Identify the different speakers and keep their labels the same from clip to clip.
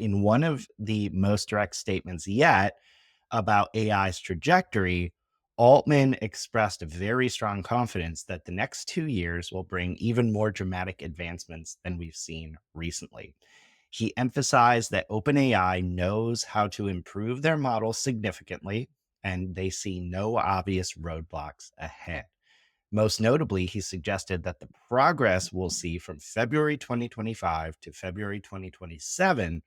Speaker 1: in one of the most direct statements yet about AI's trajectory, Altman expressed a very strong confidence that the next 2 years will bring even more dramatic advancements than we've seen recently. He emphasized that OpenAI knows how to improve their models significantly, and they see no obvious roadblocks ahead. Most notably, he suggested that the progress we'll see from February 2025 to February 2027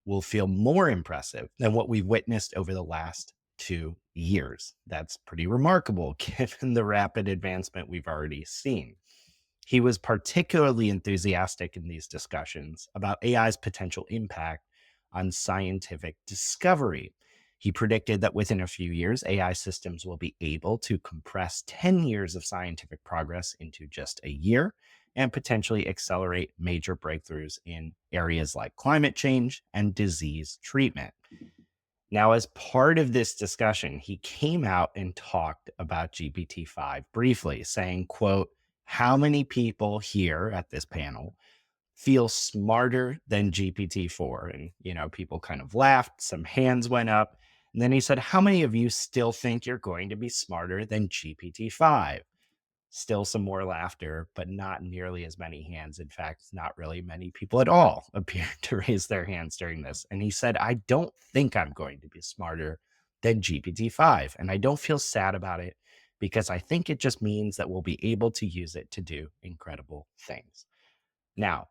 Speaker 1: will feel more impressive than what we've witnessed over the last 2 years. That's pretty remarkable given the rapid advancement we've already seen. He was particularly enthusiastic in these discussions about AI's potential impact on scientific discovery. He predicted that within a few years, AI systems will be able to compress 10 years of scientific progress into just a year and potentially accelerate major breakthroughs in areas like climate change and disease treatment. Now, as part of this discussion, he came out and talked about GPT-5 briefly, saying, quote, "How many people here at this panel feel smarter than GPT-4?" And, people kind of laughed, some hands went up. And then he said, "How many of you still think you're going to be smarter than GPT-5?" Still some more laughter, but not nearly as many hands. In fact, not really many people at all appeared to raise their hands during this. And he said, "I don't think I'm going to be smarter than GPT-5. And I don't feel sad about it because I think it just means that we'll be able to use it to do incredible things." Now,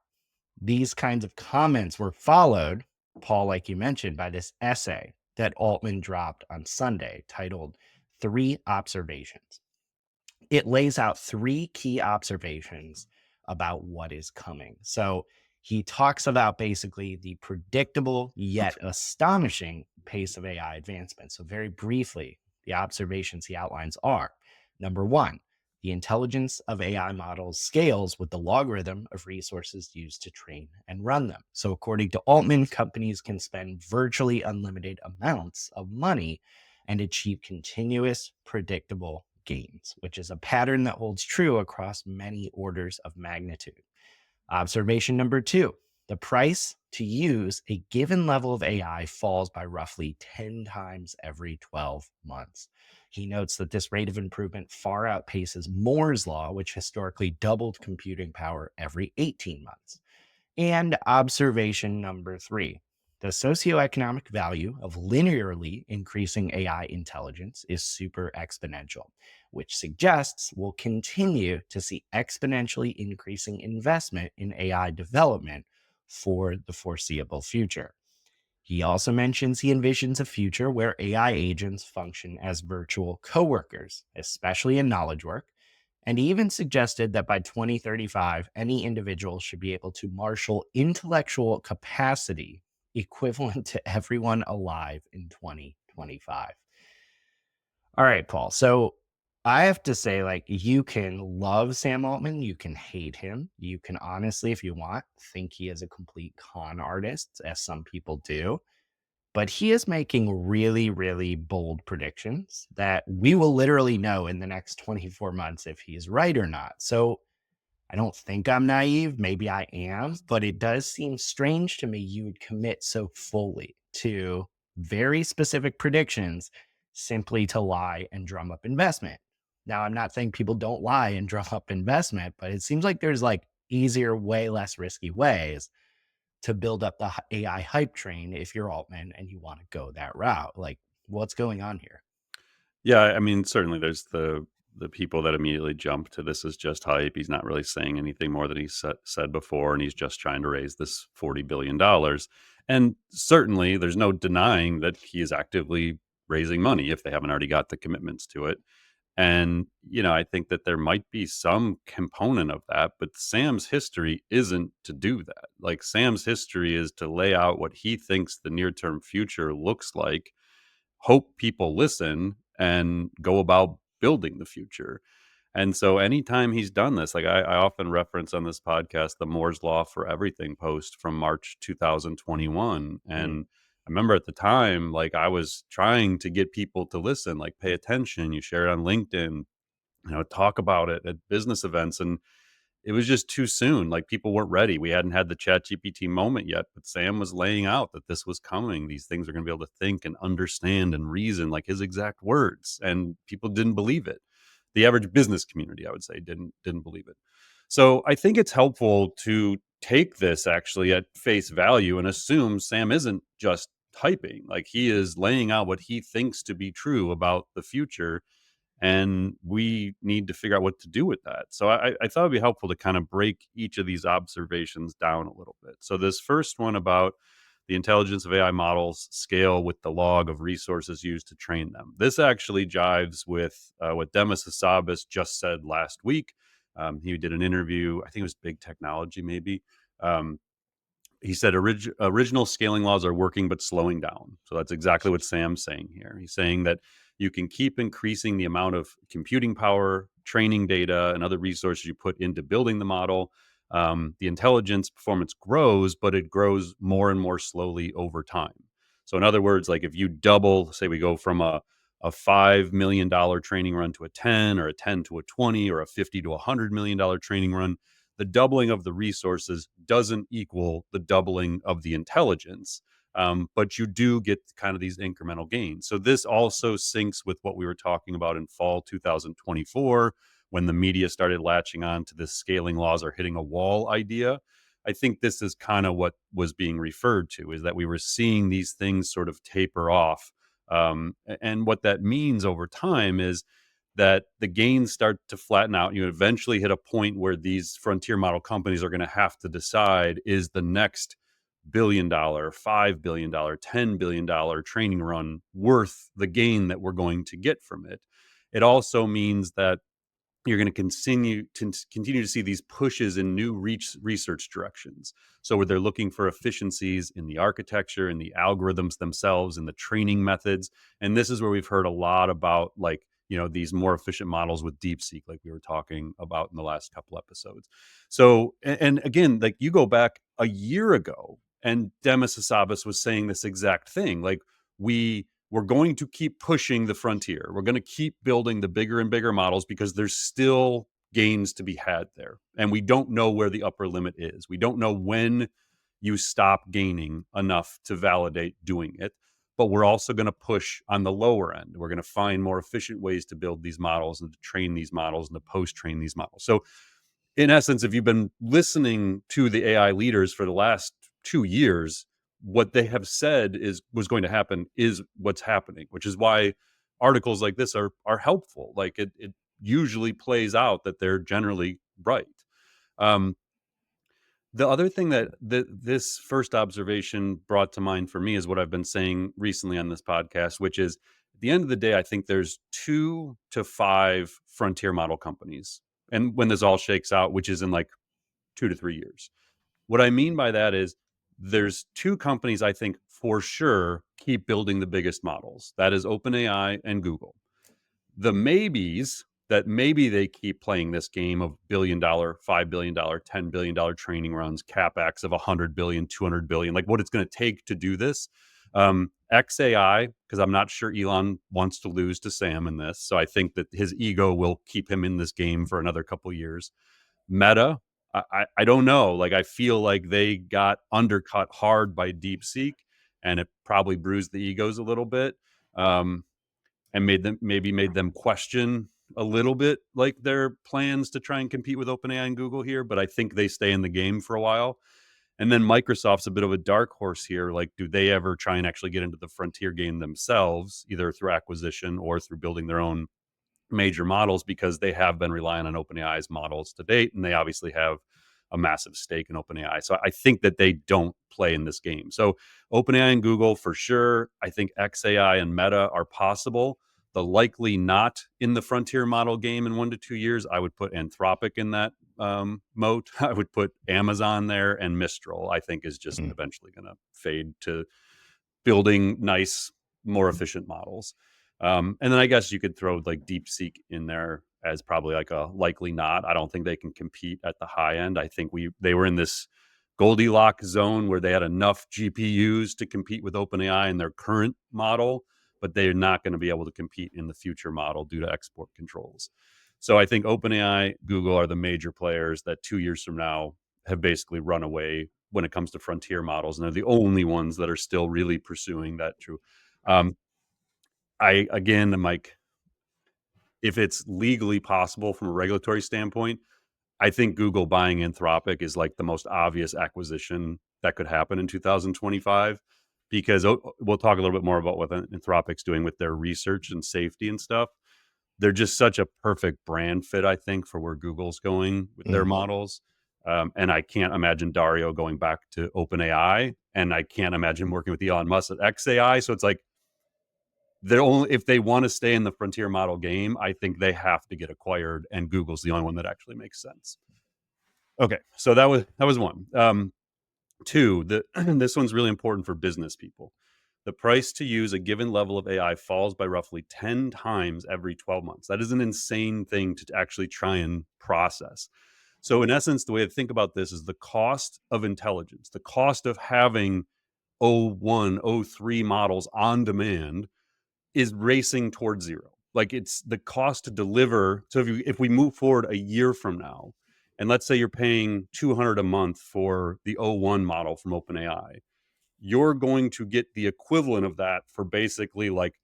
Speaker 1: these kinds of comments were followed, Paul, like you mentioned, by this essay that Altman dropped on Sunday titled "Three Observations." It lays out three key observations about what is coming. So he talks about basically the predictable yet astonishing pace of AI advancement. So, very briefly, the observations he outlines are: number one, the intelligence of AI models scales with the logarithm of resources used to train and run them. So, according to Altman, companies can spend virtually unlimited amounts of money and achieve continuous, predictable gains, which is a pattern that holds true across many orders of magnitude. Observation number two, the price to use a given level of AI falls by roughly 10 times every 12 months. He notes that this rate of improvement far outpaces Moore's law, which historically doubled computing power every 18 months. And observation number three, the socioeconomic value of linearly increasing AI intelligence is super exponential, which suggests we'll continue to see exponentially increasing investment in AI development for the foreseeable future. He also mentions he envisions a future where AI agents function as virtual coworkers, especially in knowledge work, and he even suggested that by 2035, any individual should be able to marshal intellectual capacity equivalent to everyone alive in 2025. All right, Paul. So I have to say, you can love Sam Altman, you can hate him. You can honestly, if you want, think he is a complete con artist, as some people do. But he is making really, really bold predictions that we will literally know in the next 24 months if he's right or not. So I don't think I'm naive. Maybe I am, but it does seem strange to me you would commit so fully to very specific predictions simply to lie and drum up investment. Now, I'm not saying people don't lie and drum up investment, but it seems like there's easier, way less risky ways to build up the AI hype train if you're Altman and you want to go that route. What's going on here?
Speaker 2: Yeah, I mean, certainly there's the people that immediately jump to this is just hype. He's not really saying anything more than he said before, and he's just trying to raise this $40 billion. And certainly, there's no denying that he is actively raising money if they haven't already got the commitments to it. And I think that there might be some component of that, but Sam's history isn't to do that. Like Sam's history is to lay out what he thinks the near term future looks like, hope people listen and go about building the future. And so anytime he's done this, like I often reference on this podcast, the Moore's Law for Everything post from March 2021.
Speaker 1: Mm.
Speaker 2: And I remember at the time, like I was trying to get people to listen, like pay attention, you share it on LinkedIn, talk about it at business events. And it was just too soon. Like people weren't ready. We hadn't had the Chat GPT moment yet, but Sam was laying out that this was coming. These things are going to be able to think and understand and reason like his exact words, and people didn't believe it. The average business community, I would say, didn't believe it. So I think it's helpful to take this actually at face value and assume Sam isn't just typing. Like he is laying out what he thinks to be true about the future, and we need to figure out what to do with that. So I thought it'd be helpful to kind of break each of these observations down a little bit. So this first one about the intelligence of AI models scale with the log of resources used to train them. This actually jives with what Demis Hassabis just said last week. He did an interview, I think it was Big Technology, maybe. Um, he said original scaling laws are working but slowing down. So that's exactly what Sam's saying here. He's saying that you can keep increasing the amount of computing power, training data, and other resources you put into building the model. The intelligence performance grows, but it grows more and more slowly over time. So in other words, like if you double, say we go from a $5 million training run to a 10, or a 10 to a 20, or a 50 to $100 million training run, the doubling of the resources doesn't equal the doubling of the intelligence. But you do get kind of these incremental gains. So this also syncs with what we were talking about in fall 2024, when the media started latching on to this scaling laws are hitting a wall idea. I think this is kind of what was being referred to, is that we were seeing these things sort of taper off. And what that means over time is that the gains start to flatten out. You eventually hit a point where these frontier model companies are going to have to decide, is the next $1 billion, $5 billion, $10 billion training run worth the gain that we're going to get from it? It also means that you're going to continue to see these pushes in new research directions. So where they're looking for efficiencies in the architecture and the algorithms themselves and the training methods. And this is where we've heard a lot about, like, these more efficient models with DeepSeek, like we were talking about in the last couple episodes. So, and again, like you go back a year ago and Demis Hassabis was saying this exact thing. Like we're going to keep pushing the frontier. We're going to keep building the bigger and bigger models because there's still gains to be had there. And we don't know where the upper limit is. We don't know when you stop gaining enough to validate doing it. But we're also going to push on the lower end. We're going to find more efficient ways to build these models and to train these models and to post train these models. So in essence, if you've been listening to the AI leaders for the last 2 years, what they have said is was going to happen is what's happening, which is why articles like this are helpful. Like it usually plays out that they're generally right. Um, the other thing that this first observation brought to mind for me is what I've been saying recently on this podcast, which is at the end of the day, I think there's 2 to 5 frontier model companies. And when this all shakes out, which is in like 2 to 3 years. What I mean by that is there's 2 companies I think for sure keep building the biggest models. That is OpenAI and Google. The maybes, that maybe they keep playing this game of $1 billion, $5 billion, $10 billion training runs, capex of 100 billion, 200 billion, like what it's going to take to do this. XAI, because I'm not sure Elon wants to lose to Sam in this, so I think that his ego will keep him in this game for another couple years. Meta, I don't know. Like I feel like they got undercut hard by DeepSeek, and it probably bruised the egos a little bit. And made them question a little bit like their plans to try and compete with OpenAI and Google here, but I think they stay in the game for a while. And then Microsoft's a bit of a dark horse here. Like, do they ever try and actually get into the frontier game themselves, either through acquisition or through building their own major models, because they have been relying on OpenAI's models to date, and they obviously have a massive stake in OpenAI. So I think that they don't play in this game. So OpenAI and Google for sure. I think XAI and Meta are possible. The likely not in the frontier model game in 1 to 2 years, I would put Anthropic in that moat. I would put Amazon there, and Mistral, I think, is just
Speaker 1: Mm.
Speaker 2: eventually going to fade to building nice, more efficient models. And then I guess you could throw like DeepSeek in there as probably like a likely not. I don't think they can compete at the high end. I think they were in this Goldilocks zone where they had enough GPUs to compete with OpenAI in their current model, but they're not going to be able to compete in the future model due to export controls. So I think OpenAI, Google are the major players that 2 years from now have basically run away when it comes to frontier models, and they're the only ones that are still really pursuing that true. Um, I again am like, if it's legally possible from a regulatory standpoint, I think Google buying Anthropic is like the most obvious acquisition that could happen in 2025 because we'll talk a little bit more about what Anthropic's doing with their research and safety and stuff. They're just such a perfect brand fit, I think, for where Google's going with their
Speaker 1: Mm.
Speaker 2: models. And I can't imagine Dario going back to OpenAI, and I can't imagine working with Elon Musk at XAI. So it's like they're only if they want to stay in the frontier model game, I think they have to get acquired, and Google's the only one that actually makes sense. Okay, so that was one. Two, this one's really important for business people. The price to use a given level of AI falls by roughly 10 times every 12 months. That is an insane thing to actually try and process. So, in essence, the way to think about this is the cost of intelligence, the cost of having O1, O3 models on demand is racing towards zero. Like it's the cost to deliver. So if we move forward a year from now, and let's say you're paying 200 a month for the O1 model from OpenAI, you're going to get the equivalent of that for basically like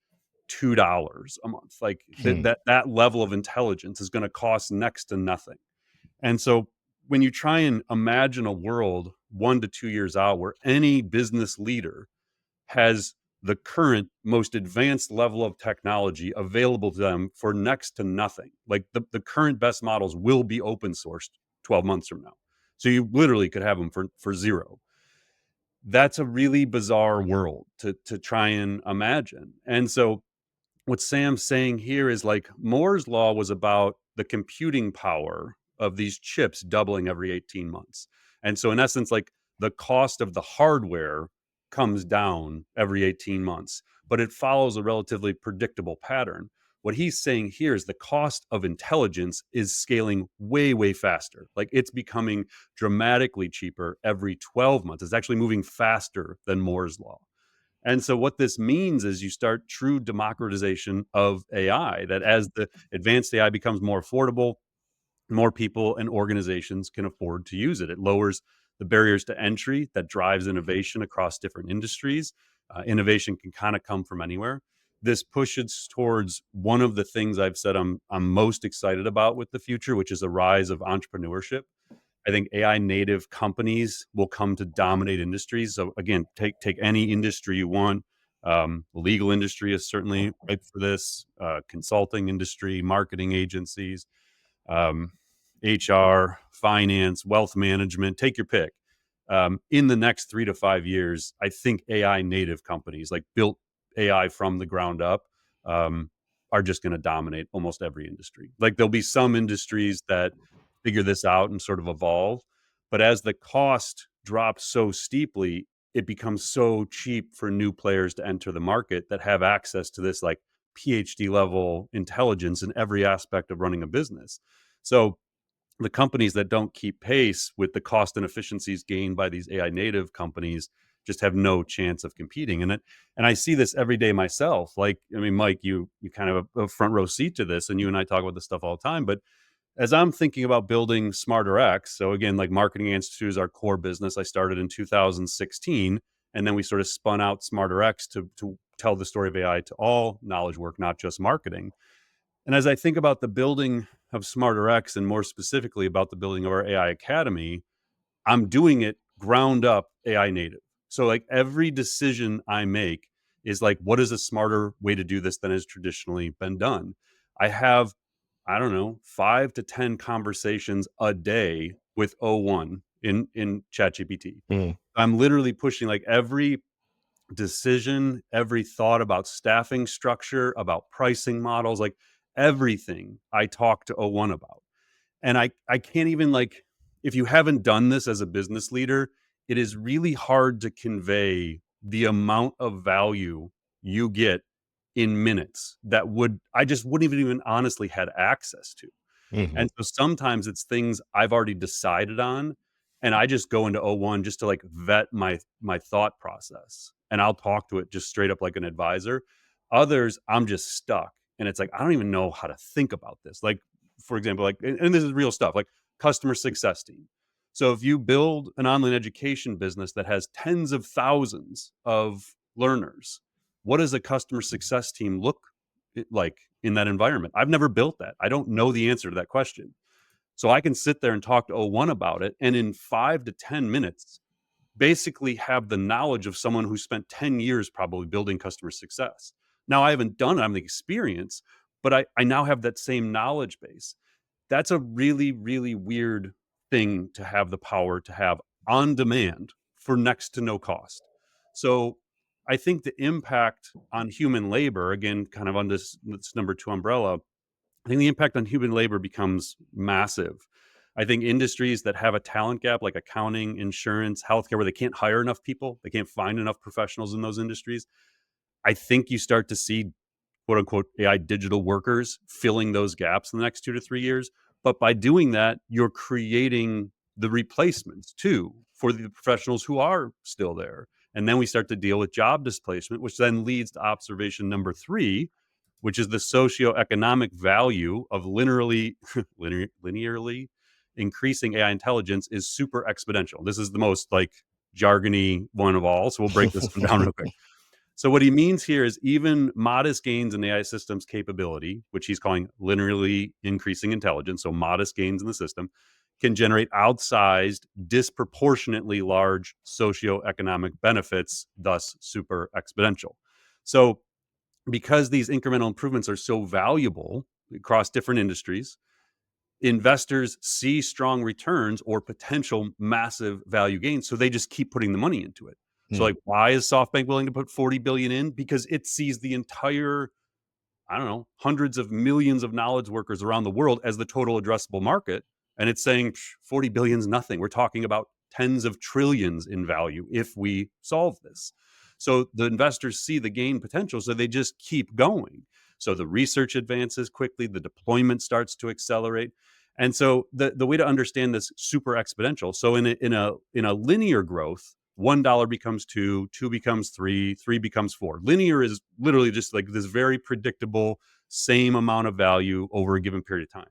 Speaker 2: $2 a month. Like
Speaker 1: Hmm.
Speaker 2: that level of intelligence is going to cost next to nothing. And so when you try and imagine a world 1 to 2 years out where any business leader has the current most advanced level of technology available to them for next to nothing. Like the current best models will be open sourced 12 months from now. So you literally could have them for zero. That's a really bizarre world to try and imagine. And so what Sam's saying here is like Moore's law was about the computing power of these chips doubling every 18 months. And so in essence, like the cost of the hardware comes down every 18 months, but it follows a relatively predictable pattern. What he's saying here is the cost of intelligence is scaling way, way faster. Like it's becoming dramatically cheaper every 12 months. It's actually moving faster than Moore's law. And so what this means is you start true democratization of AI, that as the advanced AI becomes more affordable, more people and organizations can afford to use it. It lowers the barriers to entry that drives innovation across different industries. Innovation can kind of come from anywhere. This pushes towards one of the things I've said I'm most excited about with the future, which is a rise of entrepreneurship. I think AI native companies will come to dominate industries. So again, take any industry you want. Legal industry is certainly ripe for this. Consulting industry, marketing agencies, um, HR, finance, wealth management. Take your pick. In the next 3 to 5 years, I think AI native companies like built AI from the ground up um, are just going to dominate almost every industry. Like there'll be some industries that figure this out and sort of evolve, but as the cost drops so steeply, it becomes so cheap for new players to enter the market that have access to this like PhD level intelligence in every aspect of running a business. So the companies that don't keep pace with the cost and efficiencies gained by these AI native companies just have no chance of competing. And I see this every day myself. Like, I mean, Mike, you kind of have a front row seat to this, and you and I talk about this stuff all the time. But as I'm thinking about building Smarter X, so again, like Marketing Institute is our core business. I started in 2016, and then we sort of spun out Smarter X to tell the story of AI to all knowledge work, not just marketing. And as I think about the building of Smarter X, and more specifically about the building of our AI Academy, I'm doing it ground up AI native. So like every decision I make is like, what is a smarter way to do this than has traditionally been done? I have, I don't know, 5 to 10 conversations a day with O1 in ChatGPT.
Speaker 1: Mm.
Speaker 2: I'm literally pushing like every decision, every thought about staffing structure, about pricing models, like everything I talk to O1 about. And I can't even like, if you haven't done this as a business leader, it is really hard to convey the amount of value you get in minutes that would I just wouldn't even honestly had access to.
Speaker 1: Mhm.
Speaker 2: And so sometimes it's things I've already decided on, and I just go into O1 just to like vet my thought process, and I'll talk to it just straight up like an advisor. Others, I'm just stuck, and it's like I don't even know how to think about this. Like for example, like, and this is real stuff, like customer success team. So if you build an online education business that has tens of thousands of learners, what does a customer success team look like in that environment? I've never built that. I don't know the answer to that question. So I can sit there and talk to O1 about it, and in 5 to 10 minutes, basically have the knowledge of someone who spent 10 years probably building customer success. Now I haven't done it, I have the experience, but I now have that same knowledge base. That's a really, really weird thing to have the power to have on demand for next to no cost. So I think the impact on human labor, again, kind of on this number two umbrella, I think the impact on human labor becomes massive. I think industries that have a talent gap, like accounting, insurance, healthcare, where they can't hire enough people, they can't find enough professionals in those industries. I think you start to see quote unquote AI digital workers filling those gaps in the next 2 to 3 years. But by doing that, you're creating the replacements too for the professionals who are still there. And then we start to deal with job displacement, which then leads to observation number three, which is the socioeconomic value of linearly increasing AI intelligence is super exponential. This is the most like jargony one of all. So we'll break this one down real quick. So what he means here is even modest gains in AI systems capability, which he's calling linearly increasing intelligence, so modest gains in the system, can generate outsized, disproportionately large socioeconomic benefits, thus super exponential. So because these incremental improvements are so valuable across different industries, investors see strong returns or potential massive value gains, so they just keep putting the money into it. So
Speaker 1: Mm,
Speaker 2: like, why is SoftBank willing to put 40 billion in? Because it sees the entire, I don't know, hundreds of millions of knowledge workers around the world as the total addressable market. And it's saying 40 billion is nothing. We're talking about tens of trillions in value if we solve this. So the investors see the gain potential, so they just keep going. So the research advances quickly, the deployment starts to accelerate. And so the way to understand this super exponential. So in a linear growth, $1 becomes two, two becomes three, three becomes four. Linear is literally just like this very predictable same amount of value over a given period of time.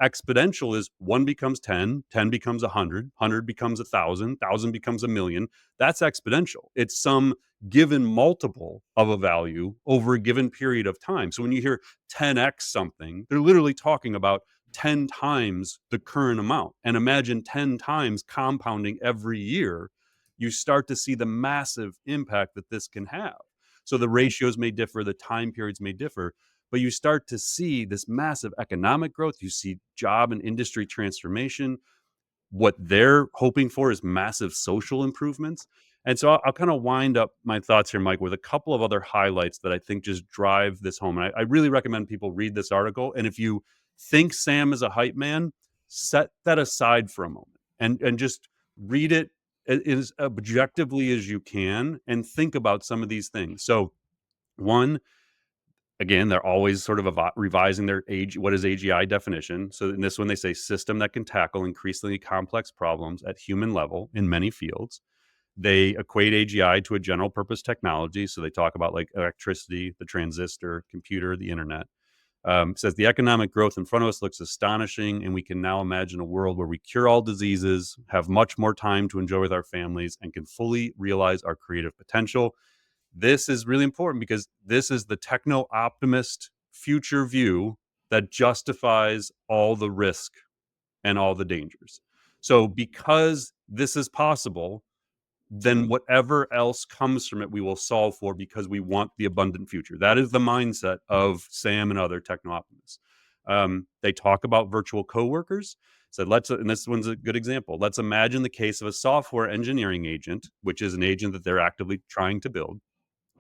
Speaker 2: Exponential is one becomes 10, 10 becomes 100, 100 becomes 1,000, 1,000 becomes a million. That's exponential. It's some given multiple of a value over a given period of time. So when you hear 10x something, they're literally talking about 10 times the current amount. And imagine 10 times compounding every year, you start to see the massive impact that this can have. So the ratios may differ, the time periods may differ, but you start to see this massive economic growth. You see job and industry transformation. What they're hoping for is massive social improvements. And so I'll kind of wind up my thoughts here, Mike, with a couple of other highlights that I think just drive this home. And I really recommend people read this article. And if you think Sam is a hype man, set that aside for a moment and just read it as objectively as you can and think about some of these things. So, one, again, they're always sort of revising their age. What is AGI definition? So in this one, they say system that can tackle increasingly complex problems at human level in many fields. They equate AGI to a general purpose technology. So they talk about like electricity, the transistor, computer, the internet. Says the economic growth in front of us looks astonishing, and we can now imagine a world where we cure all diseases, have much more time to enjoy with our families, and can fully realize our creative potential. This is really important because this is the techno optimist future view that justifies all the risk and all the dangers. So, because this is possible, then whatever else comes from it, we will solve for because we want the abundant future. That is the mindset of Sam and other techno optimists. They talk about virtual coworkers. So and this one's a good example. Let's imagine the case of a software engineering agent, which is an agent that they're actively trying to build,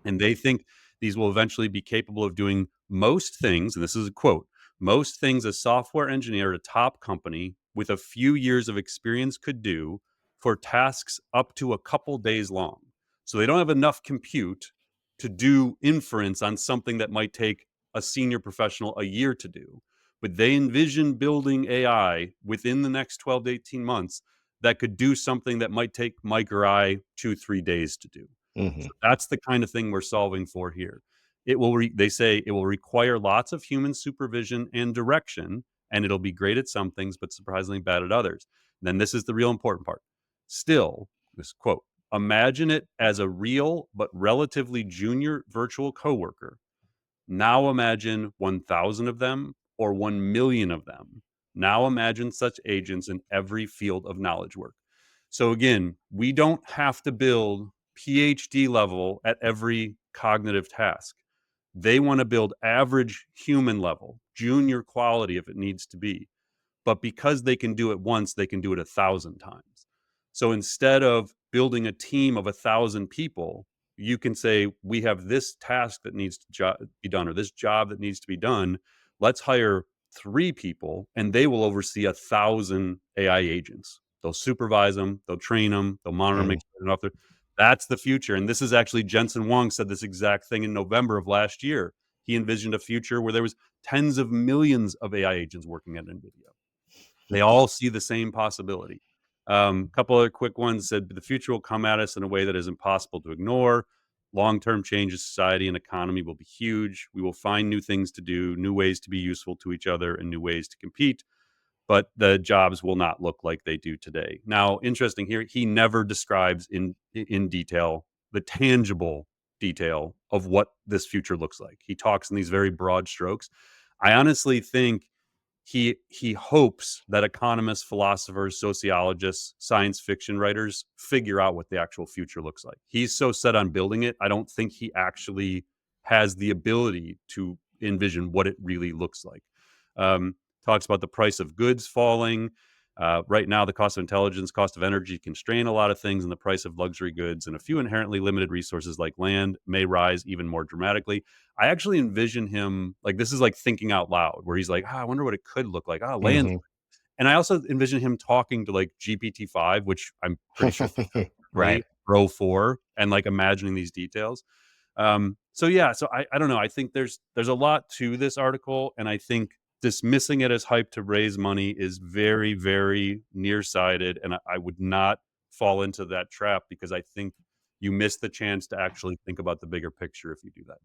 Speaker 2: and they think these will eventually be capable of doing most things, and this is a quote, most things a software engineer at a top company with a few years of experience could do for tasks up to a couple days long. So they don't have enough compute to do inference on something that might take a senior professional a year to do. But they envision building AI within the next 12 to 18 months that could do something that might take Mike or I 2 3 days to do.
Speaker 1: mhm.
Speaker 2: So that's the kind of thing we're solving for here. They say it will require lots of human supervision and direction, and it'll be great at some things, but surprisingly bad at others. Then this is the real important part. Still, this quote, imagine it as a real but relatively junior virtual coworker. Now imagine 1,000 of them or 1 million of them. Now imagine such agents in every field of knowledge work. So again, we don't have to build PhD level at every cognitive task. They want to build average human level, junior quality if it needs to be. But because they can do it once, they can do it 1,000 times. So instead of building a team of 1,000 people, you can say, we have this task that needs to be done, or this job that needs to be done. Let's hire 3 people, and they will oversee 1,000 AI agents. They'll supervise them, they'll train them, they'll monitor, make
Speaker 1: Mm,
Speaker 2: sure they're off there. That's the future. And this is actually Jensen Huang said this exact thing in November of last year. He envisioned a future where there was tens of millions of AI agents working at NVIDIA. They all see the same possibility. Couple other quick ones said the future will come at us in a way that is impossible to ignore. Long-term changes society and economy will be huge. We will find new things to do, new ways to be useful to each other, and new ways to compete. But the jobs will not look like they do today. Now, interesting here, he never describes in detail the tangible detail of what this future looks like. He talks in these very broad strokes. I honestly think he hopes that economists, philosophers, sociologists, science fiction writers figure out what the actual future looks like. He's so set on building it, I don't think he actually has the ability to envision what it really looks like. Um, Talks about the price of goods falling. Right now, the cost of intelligence, cost of energy constrain a lot of things, and the price of luxury goods and a few inherently limited resources like land may rise even more dramatically. I actually envision him like this is like thinking out loud, where he's like, I wonder what it could look like. Land.
Speaker 1: mhm.
Speaker 2: And I also envision him talking to like GPT-5, which I'm pretty sure
Speaker 1: Right.
Speaker 2: right, Pro 4, and like imagining these details. So yeah, so I don't know. I think there's a lot to this article, and I think dismissing it as hype to raise money is very, very nearsighted, and I would not fall into that trap because I think you miss the chance to actually think about the bigger picture if you do that.